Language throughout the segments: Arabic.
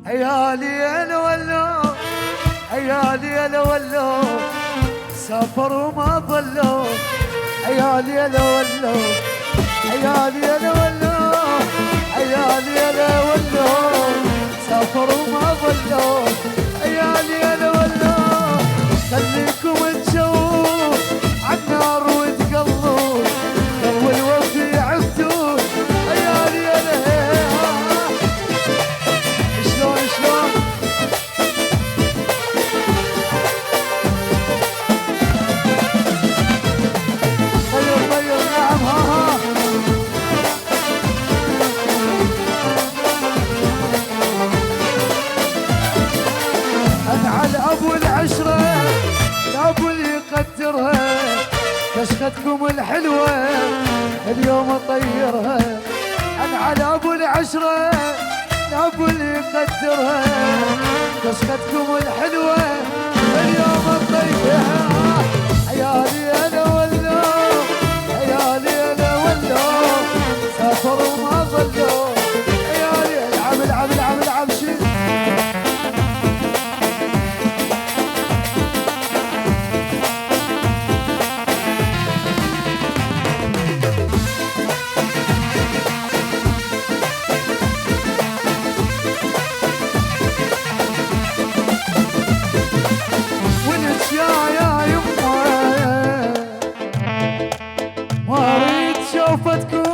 عيالي انا ولو، عيالي انا ولو سافروا وما ظلوا، عيالي انا ولو، عيالي انا ولو، عيالي انا ولو سافروا وما ظلوا، عيالي انا ولو خليكم تشوفوا عالنار وتقلوا لو الوفي عفتوا، عيالي انا شلون شلون طير طير نعم ها انعل ابو العشره ابو اللي يقدرها كشختكم الحلوه اليوم اطيرها، انعل ابو العشره ابو اللي يقدرها كشختكم الحلوه اليوم اطيرها، عيالي انا ولو، عيالي انا ولو سافروا وما ظلوا، عيالي العب العب العب العب شيل شوفتكم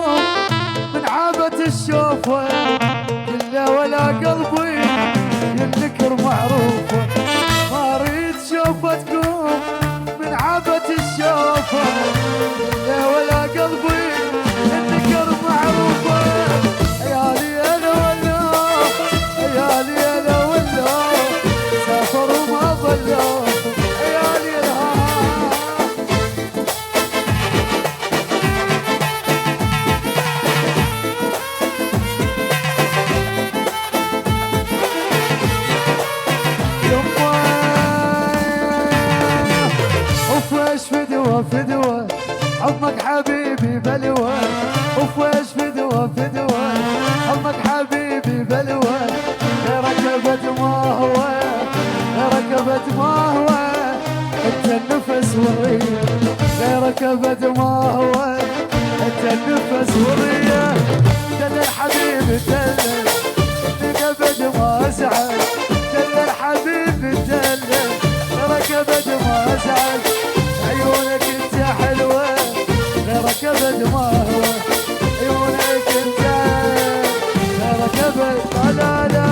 من عابة الشوفة كله ولا قلبي الذكر معروفة، ما اريد شوفتكم من عابة الشوفة كله ولا قلبي الذكر معروفة، عيالي انا ولو، عيالي انا ولو سافروا ما ظلوا، عيالي الها فدوة حضنك حبيبي بلوى، وفوش فدوة فدوة حضنك حبيبي بلوى، ركبت ما هو ركبت ما هو انت النفس والريح، ركبت ما هو انت النفس والريح، دل الحبيب دلل ركبت ما ازعل، دل الحبيب دلل ركبت ما ازعل، عيونك انت حلوة ركبت ما هو، عيونك انت ركبت لا لا لا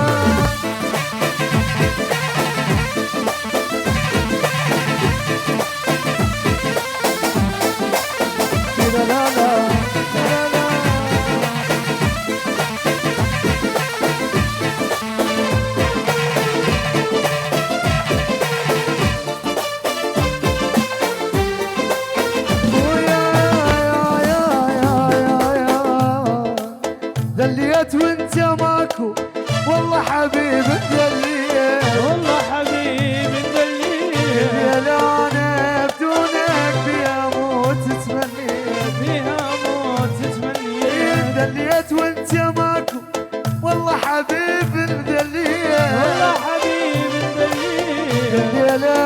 لا لا دليت وانت ماكو والله حبيب دليت، والله حبيب دليت يا لا انا بدونك بيها موت تمنيت، فيها موت تمنيت، دليت وانت ماكو والله حبيب دليت، والله حبيب دليت يا لا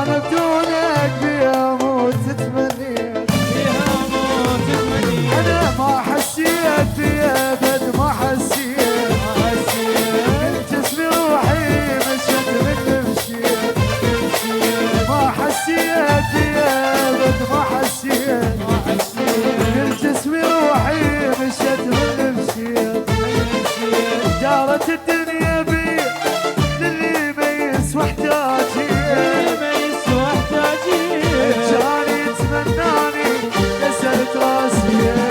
انا بدونك بيها موت تمنيت، فيها موت تمنيت، انا ما حسيت بيها ابد ما حسيت، جسمي روحي مشت من مشيت، ما حسيت بيها ابد ما حسيت، جسمي روحي مشت من مشيت، دارت الدنيا بي للي ميس واحتاجي، جاني تمناني كسرت راسي، يا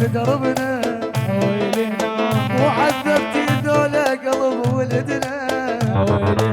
بدربنا ويلي هنا وعذبتي ذولا قلب ولدنا ويلي